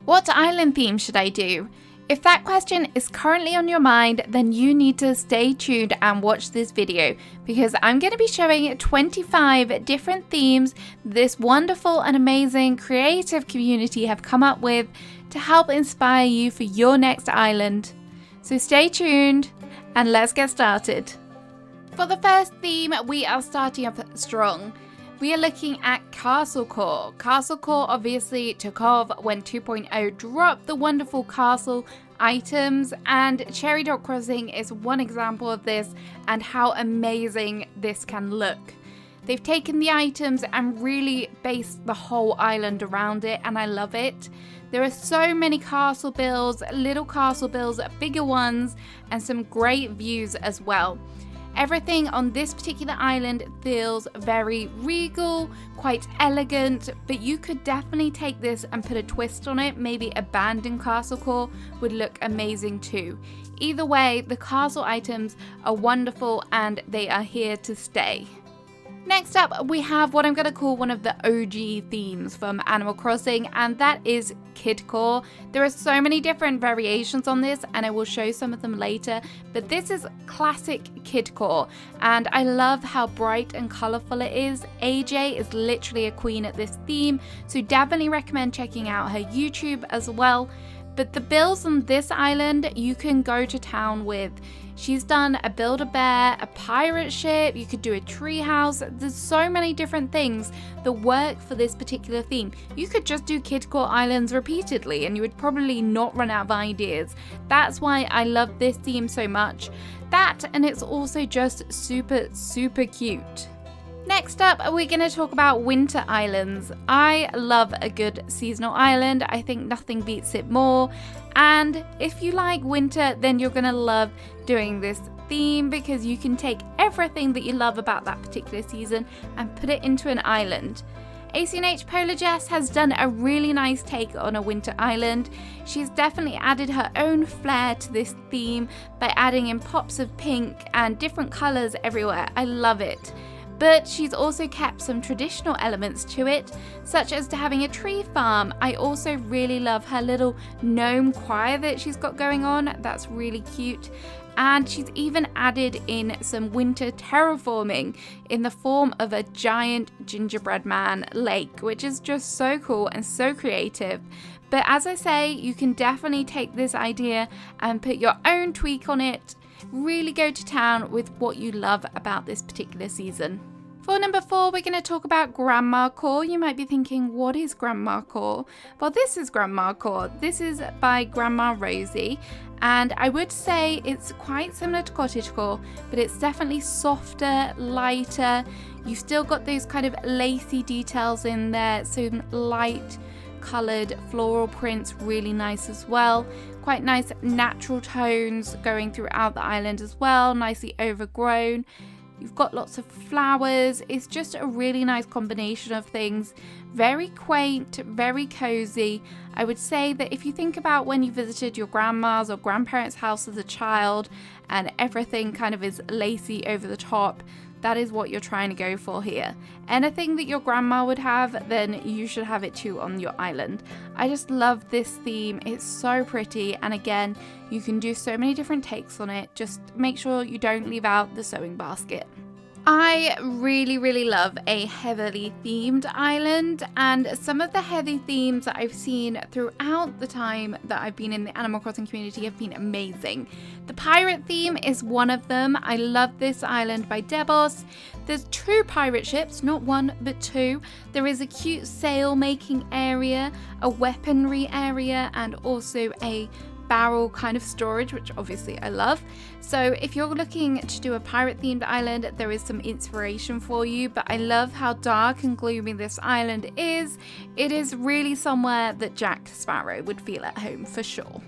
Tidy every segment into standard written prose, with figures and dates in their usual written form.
What island theme should I do? If that question is currently on your mind, then you need to stay tuned and watch this video because I'm going to be showing 25 different themes this wonderful and amazing creative community have come up with to help inspire you for your next island. So stay tuned and let's get started. For the first theme, we are starting off strong. We are looking at CASTLECORE. CASTLECORE obviously took off when 2.0 dropped the wonderful castle items, and Cherry Dot Crossing is one example of this and how amazing this can look. They've taken the items and really based the whole island around it, and I love it. There are so many castle builds, little castle builds, bigger ones, and some great views as well. Everything on this particular island feels very regal, quite elegant, but you could definitely take this and put a twist on it. Maybe abandoned CASTLECORE would look amazing too. Either way, the castle items are wonderful and they are here to stay. Next up, we have what I'm going to call one of the OG themes from Animal Crossing, and that is KidCore. There are so many different variations on this, and I will show some of them later, but this is classic KidCore, and I love how bright and colourful it is. AJ is literally a queen at this theme, so definitely recommend checking out her YouTube as well. But the builds on this island, you can go to town with. She's done a Build-A-Bear, a pirate ship, you could do a tree house. There's so many different things that work for this particular theme. You could just do KidCore islands repeatedly and you would probably not run out of ideas. That's why I love this theme so much. That, and it's also just super, super cute. Next up, we're going to talk about winter islands. I love a good seasonal island. I think nothing beats it more. And if you like winter, then you're going to love doing this theme because you can take everything that you love about that particular season and put it into an island. Acnh Polar Jess has done a really nice take on a winter island. She's definitely added her own flair to this theme by adding in pops of pink and different colours everywhere. I love it. But she's also kept some traditional elements to it, such as to having a tree farm. I also really love her little gnome choir that she's got going on. That's really cute. And she's even added in some winter terraforming in the form of a giant gingerbread man lake, which is just so cool and so creative. But as I say, you can definitely take this idea and put your own tweak on it. Really go to town with what you love about this particular season. For number 4, we're going to talk about GRANDMACORE. You might be thinking, what is GRANDMACORE? Well, this is GRANDMACORE. This is by Grandma Rosie, and I would say it's quite similar to COTTAGECORE, but it's definitely softer, lighter. You've still got those kind of lacy details in there, some light coloured floral prints, really nice as well. Quite nice natural tones going throughout the island as well, nicely overgrown. You've got lots of flowers. It's just a really nice combination of things. Very quaint, very cozy. I would say that if you think about when you visited your grandma's or grandparents' house as a child and everything kind of is lacy over the top, that is what you're trying to go for here. Anything that your grandma would have, then you should have it too on your island. I just love this theme. It's so pretty, and again, you can do so many different takes on it. Just make sure you don't leave out the sewing basket. I really love a heavily themed island, and some of the heavy themes that I've seen throughout the time that I've been in the Animal Crossing community have been amazing. The pirate theme is one of them. I love this island by Debos. There's 2 pirate ships, not 1 but 2. There is a cute sail making area, a weaponry area, and also a barrel kind of storage, which obviously I love. So if you're looking to do a pirate themed island, there is some inspiration for you, but I love how dark and gloomy this island is. It is really somewhere that Jack Sparrow would feel at home for sure.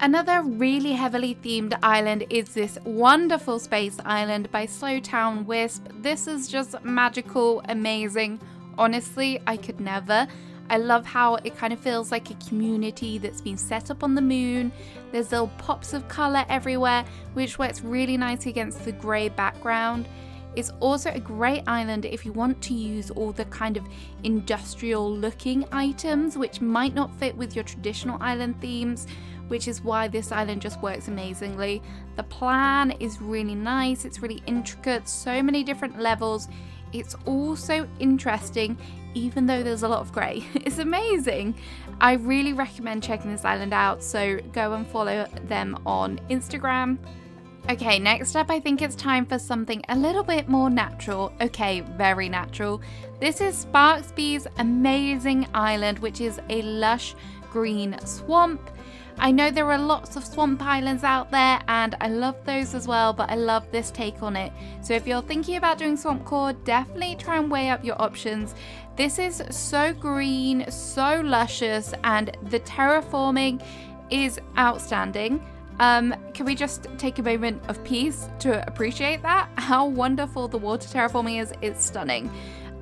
Another really heavily themed island is this wonderful space island by Slowtown Wisp. This is just magical, amazing. Honestly, I could never. I love how it kind of feels like a community that's been set up on the moon. There's little pops of colour everywhere, which works really nicely against the grey background. It's also a great island if you want to use all the kind of industrial looking items which might not fit with your traditional island themes, which is why this island just works amazingly. The plan is really nice, it's really intricate, so many different levels. It's all so interesting, even though there's a lot of grey. It's amazing. I really recommend checking this island out, so go and follow them on Instagram. Okay, next up I think it's time for something a little bit more natural. Okay, very natural. This is Sparksby's amazing island, which is a lush green swamp. I know there are lots of swamp islands out there and I love those as well, but I love this take on it. So if you're thinking about doing SwampCore, definitely try and weigh up your options. This is so green, so luscious, and the terraforming is outstanding. Can we just take a moment of peace to appreciate that? How wonderful the water terraforming is. It's stunning.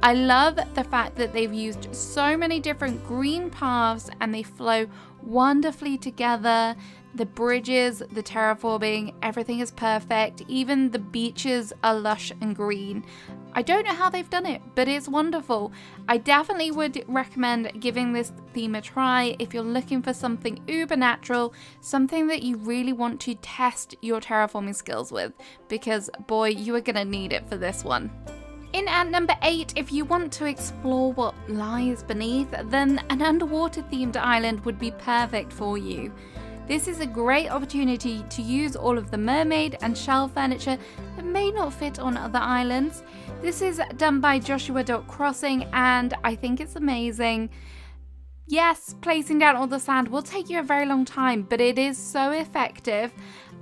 I love the fact that they've used so many different green paths and they flow wonderfully together. The bridges, the terraforming, everything is perfect. Even the beaches are lush and green. I don't know how they've done it, but it's wonderful. I definitely would recommend giving this theme a try if you're looking for something uber natural, something that you really want to test your terraforming skills with, because boy, you are gonna need it for this one. In at number 8, if you want to explore what lies beneath, then an underwater themed island would be perfect for you. This is a great opportunity to use all of the mermaid and shell furniture that may not fit on other islands. This is done by Joshua.Crossing and I think it's amazing. Yes, placing down all the sand will take you a very long time, but it is so effective.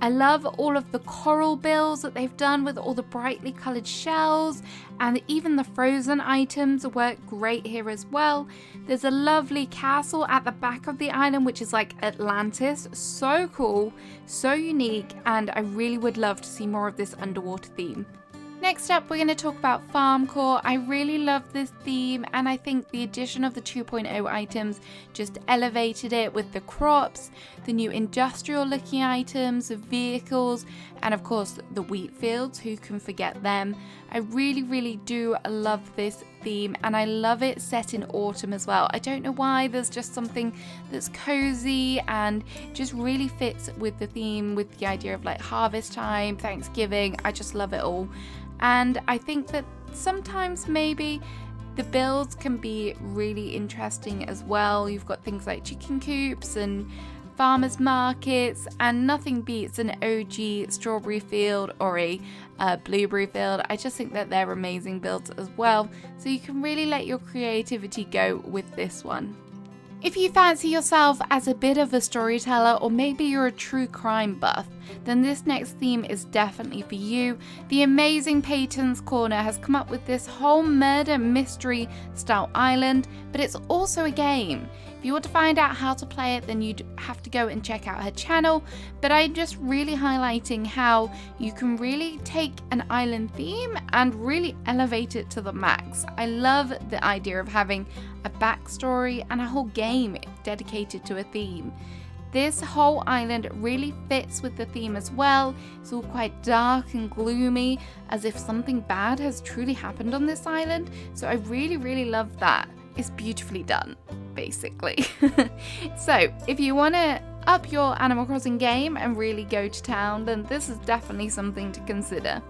I love all of the coral bills that they've done with all the brightly coloured shells, and even the frozen items work great here as well. There's a lovely castle at the back of the island which is like Atlantis. So cool, so unique, and I really would love to see more of this underwater theme. Next up, we're going to talk about FARMCORE. I really love this theme and I think the addition of the 2.0 items just elevated it with the crops, the new industrial looking items, the vehicles, and of course the wheat fields, who can forget them. I really do love this theme and I love it set in autumn as well. I don't know why, there's just something that's cozy and just really fits with the theme, with the idea of like harvest time, Thanksgiving. I just love it all. And I think that sometimes maybe the builds can be really interesting as well. You've got things like chicken coops and farmers markets, and nothing beats an OG strawberry field or a blueberry field. I just think that they're amazing builds as well. So you can really let your creativity go with this one. If you fancy yourself as a bit of a storyteller, or maybe you're a true crime buff, then this next theme is definitely for you. The amazing Peyton's Corner has come up with this whole murder mystery style island, but it's also a game. If you want to find out how to play it, then you'd have to go and check out her channel, but I'm just really highlighting how you can really take an island theme and really elevate it to the max. I love the idea of having a backstory and a whole game dedicated to a theme. This whole island really fits with the theme as well. It's all quite dark and gloomy, as if something bad has truly happened on this island. So I really love that. It's beautifully done, basically. So if you want to up your Animal Crossing game and really go to town, then this is definitely something to consider.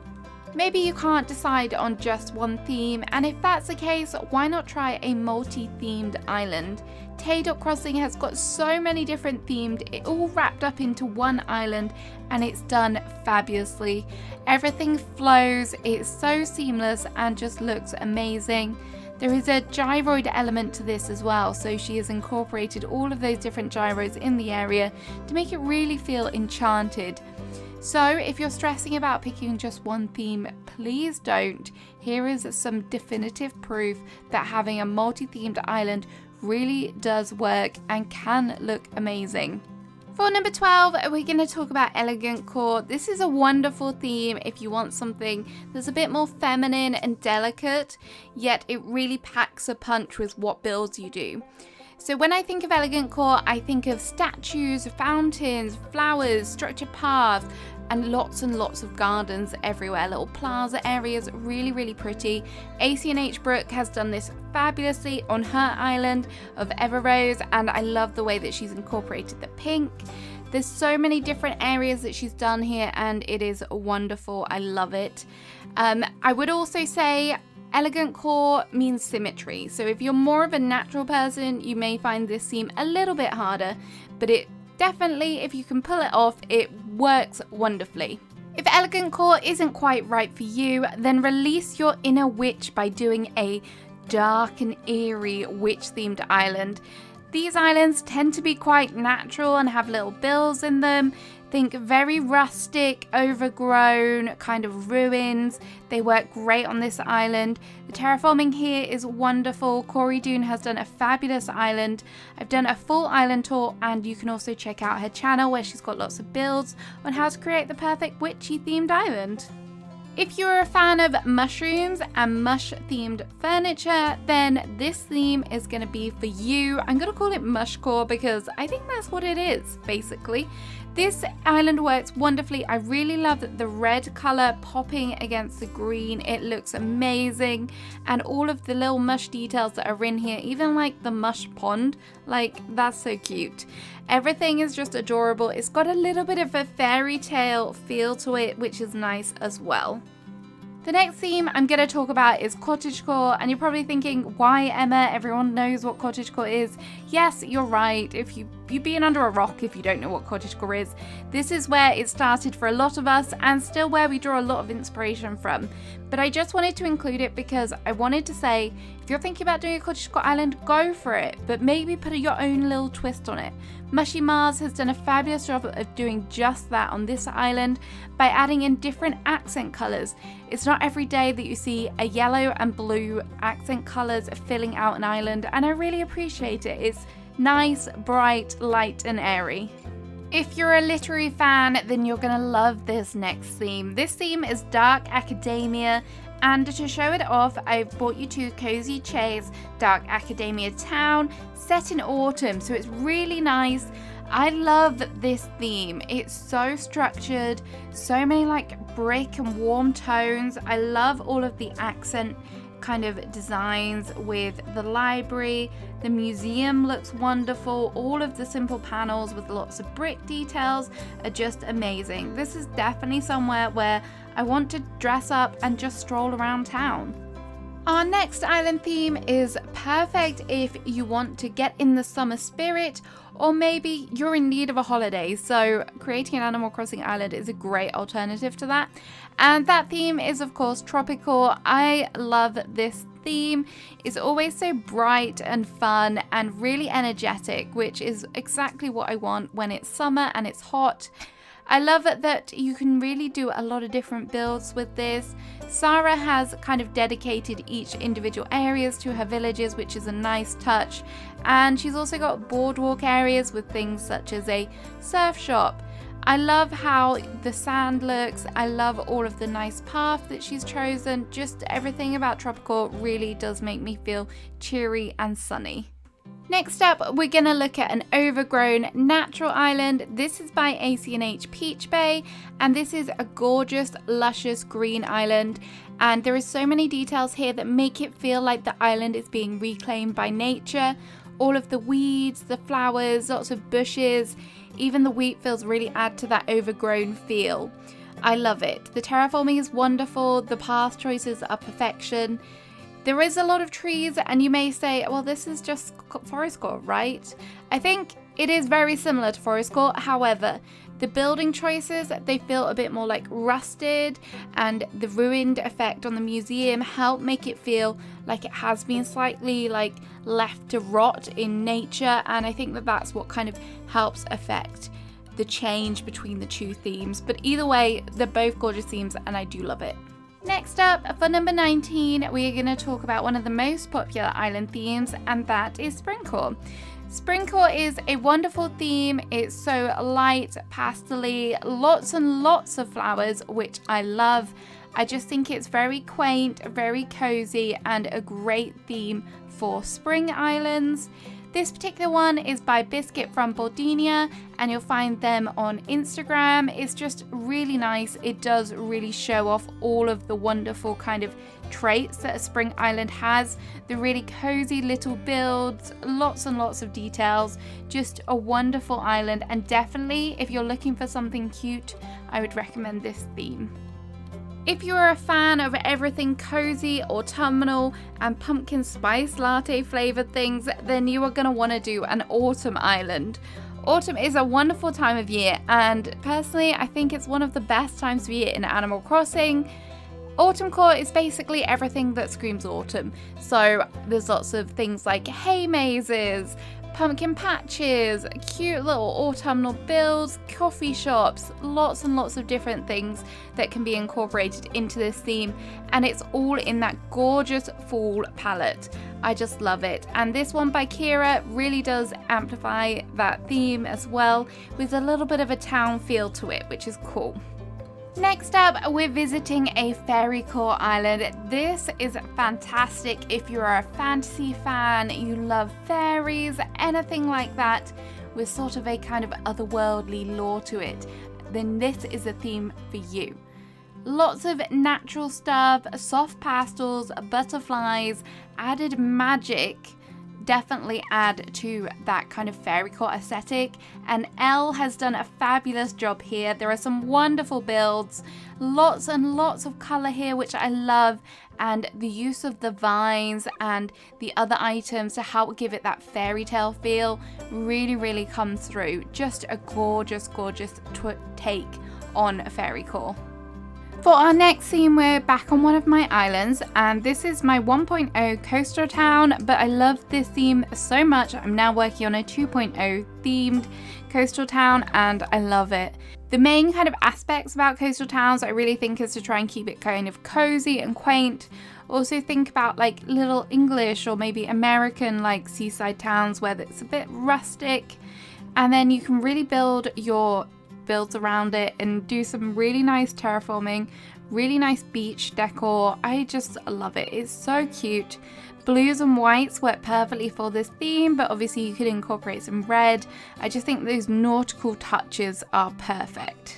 Maybe you can't decide on just one theme, and if that's the case, why not try a multi-themed island? Tay.Crossing has got so many different themed, it all wrapped up into one island, and it's done fabulously. Everything flows, it's so seamless and just looks amazing. There is a gyroid element to this as well, so she has incorporated all of those different gyros in the area to make it really feel enchanted. So if you're stressing about picking just one theme, please don't. Here is some definitive proof that having a multi-themed island really does work and can look amazing. For number 12, we're going to talk about Elegant Core. This is a wonderful theme if you want something that's a bit more feminine and delicate, yet it really packs a punch with what builds you do. So when I think of elegant core, I think of statues, fountains, flowers, structured paths, and lots of gardens everywhere, little plaza areas, really, really pretty. Acnh Brooke has done this fabulously on her island of Everrose, and I love the way that she's incorporated the pink. There's so many different areas that she's done here, and it is wonderful. I love it. I would also say elegant core means symmetry. So if you're more of a natural person, you may find this theme a little bit harder, but it definitely, if you can pull it off, it works wonderfully. If elegant core isn't quite right for you, then release your inner witch by doing a dark and eerie witch themed island. These islands tend to be quite natural and have little bills in them. Think very rustic, overgrown, kind of ruins. They work great on this island. The terraforming here is wonderful. Corey Doon has done a fabulous island. I've done a full island tour, and you can also check out her channel where she's got lots of builds on how to create the perfect witchy themed island. If you're a fan of mushrooms and mush themed furniture, then this theme is going to be for you. I'm going to call it mushcore because I think that's what it is, basically. This island works wonderfully. I really love the red colour popping against the green. It looks amazing. And all of the little mush details that are in here, even like the mush pond, like that's so cute. Everything is just adorable. It's got a little bit of a fairy tale feel to it, which is nice as well. The next theme I'm going to talk about is cottagecore, and you're probably thinking, why, Emma? Everyone knows what cottagecore is. Yes, you're right. If you're being under a rock if you don't know what cottagecore is. This is where it started for a lot of us, and still where we draw a lot of inspiration from. But I just wanted to include it because I wanted to say, if you're thinking about doing a cottagecore island, go for it, but maybe put your own little twist on it. Mushy Mars has done a fabulous job of doing just that on this island by adding in different accent colours. It's not every day that you see a yellow and blue accent colours filling out an island, and I really appreciate it. It's nice, bright, light and airy. If you're a literary fan, then you're going to love this next theme. This theme is Dark Academia, and to show it off, I've brought you to Cozy Che's Dark Academia town, set in autumn, so it's really nice. I love this theme. It's so structured, so many like brick and warm tones. I love all of the accent kind of designs with the library. The museum looks wonderful. All of the simple panels with lots of brick details are just amazing. This is definitely somewhere where I want to dress up and just stroll around town. Our next island theme is perfect if you want to get in the summer spirit, or maybe you're in need of a holiday, so creating an Animal Crossing island is a great alternative to that. And that theme is of course tropical. I love this theme. It's always so bright and fun and really energetic, which is exactly what I want when it's summer and it's hot. I love it that you can really do a lot of different builds with this. Sarah has kind of dedicated each individual areas to her villages, which is a nice touch. And she's also got boardwalk areas with things such as a surf shop. I love how the sand looks. I love all of the nice path that she's chosen. Just everything about Tropical really does make me feel cheery and sunny. Next up, we're going to look at an overgrown natural island. This is by Acnh Peach Bay, and this is a gorgeous, luscious green island. And there are so many details here that make it feel like the island is being reclaimed by nature. All of the weeds, the flowers, lots of bushes, even the wheat fields really add to that overgrown feel. I love it. The terraforming is wonderful. The path choices are perfection. There is a lot of trees, and you may say, well, this is just FARMCORE, right? I think it is very similar to FARMCORE. However, the building choices, they feel a bit more like rusted, and the ruined effect on the museum help make it feel like it has been slightly like left to rot in nature. And I think that that's what kind of helps affect the change between the two themes. But either way, they're both gorgeous themes, and I do love it. Next up, for number 19, we are going to talk about one of the most popular island themes, and that is SpringCore. SpringCore is a wonderful theme. It's so light, pastel-y, lots and lots of flowers, which I love. I just think it's very quaint, very cozy, and a great theme for spring islands. This particular one is by Biscuit from Bordinia, and you'll find them on Instagram. It's just really nice. It does really show off all of the wonderful kind of traits that a spring island has. The really cozy little builds, lots and lots of details, just a wonderful island, and definitely if you're looking for something cute, I would recommend this theme. If you're a fan of everything cozy, autumnal, and pumpkin spice latte flavored things, then you are going to want to do an autumn island. Autumn is a wonderful time of year, and personally I think it's one of the best times of year in Animal Crossing. Autumn core is basically everything that screams autumn. So there's lots of things like hay mazes, pumpkin patches, cute little autumnal builds, coffee shops, lots and lots of different things that can be incorporated into this theme, and it's all in that gorgeous fall palette. I just love it, and this one by Kira really does amplify that theme as well, with a little bit of a town feel to it, which is cool. Next up, we're visiting a FARMCORE island. This is fantastic if you're a fantasy fan, you love fairies, anything like that, with sort of a kind of otherworldly lore to it, then this is a theme for you. Lots of natural stuff, soft pastels, butterflies, added magic. Definitely add to that kind of FARMCORE aesthetic, and Elle has done a fabulous job here. There are some wonderful builds, lots and lots of color here, which I love, and the use of the vines and the other items to help give it that fairy tale feel really comes through. Just a gorgeous take on FARMCORE. For our next theme, we're back on one of my islands, and this is my 1.0 coastal town, but I love this theme so much. I'm now working on a 2.0 themed coastal town, and I love it. The main kind of aspects about coastal towns I really think is to try and keep it kind of cozy and quaint. Also think about like little English or maybe American like seaside towns where it's a bit rustic, and then you can really build your builds around it and do some really nice terraforming, really nice beach decor. I just love it. It's so cute. Blues and whites work perfectly for this theme, but obviously you could incorporate some red. I just think those nautical touches are perfect.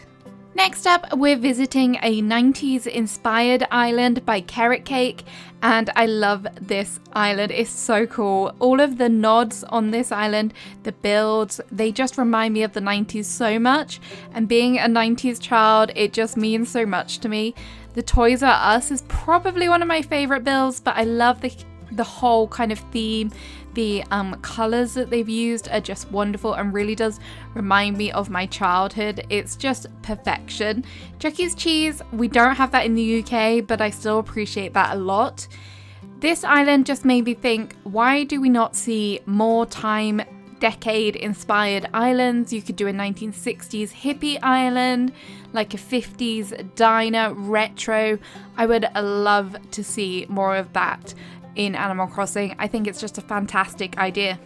Next up, we're visiting a 90s inspired island by Carrot Cake, and I love this island. It's so cool. All of the nods on this island, the builds, they just remind me of the 90s so much, and being a 90s child, it just means so much to me. The Toys R Us is probably one of my favorite builds, but I love the whole kind of theme. The colors that they've used are just wonderful and really does remind me of my childhood. It's just perfection. Chuck E. Cheese, we don't have that in the UK, but I still appreciate that a lot. This island just made me think, why do we not see more time decade inspired islands? You could do a 1960s hippie island, like a 50s diner retro. I would love to see more of that in Animal Crossing. I think it's just a fantastic idea.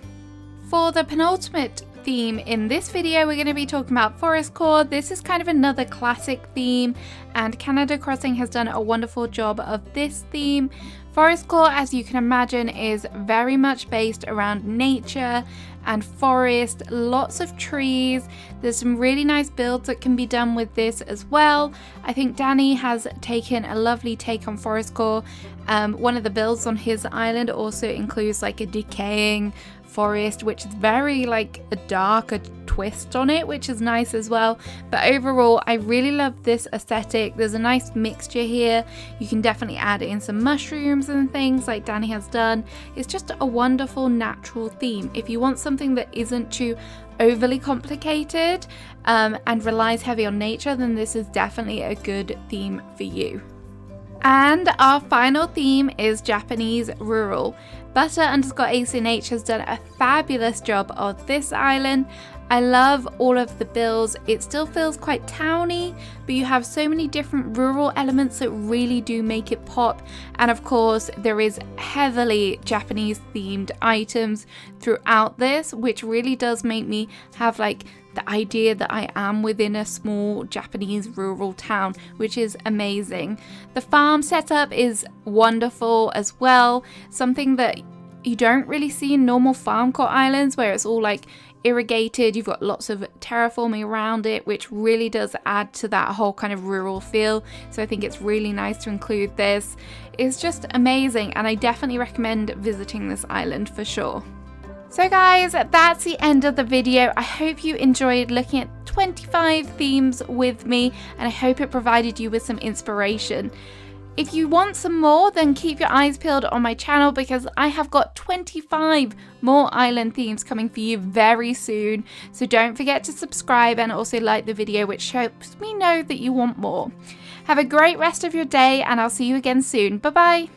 For the penultimate theme in this video, we're going to be talking about FARMCORE. This is kind of another classic theme, and Canada Crossing has done a wonderful job of this theme. FARMCORE, as you can imagine, is very much based around nature and forest, lots of trees. There's some really nice builds that can be done with this as well. I think Danny has taken a lovely take on FARMCORE. One of the builds on his island also includes like a decaying forest, which is very like a darker twist on it, which is nice as well. But overall, I really love this aesthetic. There's a nice mixture here. You can definitely add in some mushrooms and things like Danny has done. It's just a wonderful natural theme. If you want something that isn't too overly complicated and relies heavy on nature, then this is definitely a good theme for you. And our final theme is Japanese rural. Butter_ACNH has done a fabulous job of this island. I love all of the builds. It still feels quite towny, but you have so many different rural elements that really do make it pop. And of course, there is heavily Japanese themed items throughout this, which really does make me have like the idea that I am within a small Japanese rural town, which is amazing. The farm setup is wonderful as well. Something that you don't really see in normal FARMCORE islands, where it's all like irrigated. You've got lots of terraforming around it, which really does add to that whole kind of rural feel. So I think it's really nice to include this. It's just amazing, and I definitely recommend visiting this island for sure. So guys, that's the end of the video. I hope you enjoyed looking at 25 themes with me, and I hope it provided you with some inspiration. If you want some more, then keep your eyes peeled on my channel, because I have got 25 more island themes coming for you very soon. So don't forget to subscribe and also like the video, which helps me know that you want more. Have a great rest of your day, and I'll see you again soon. Bye bye.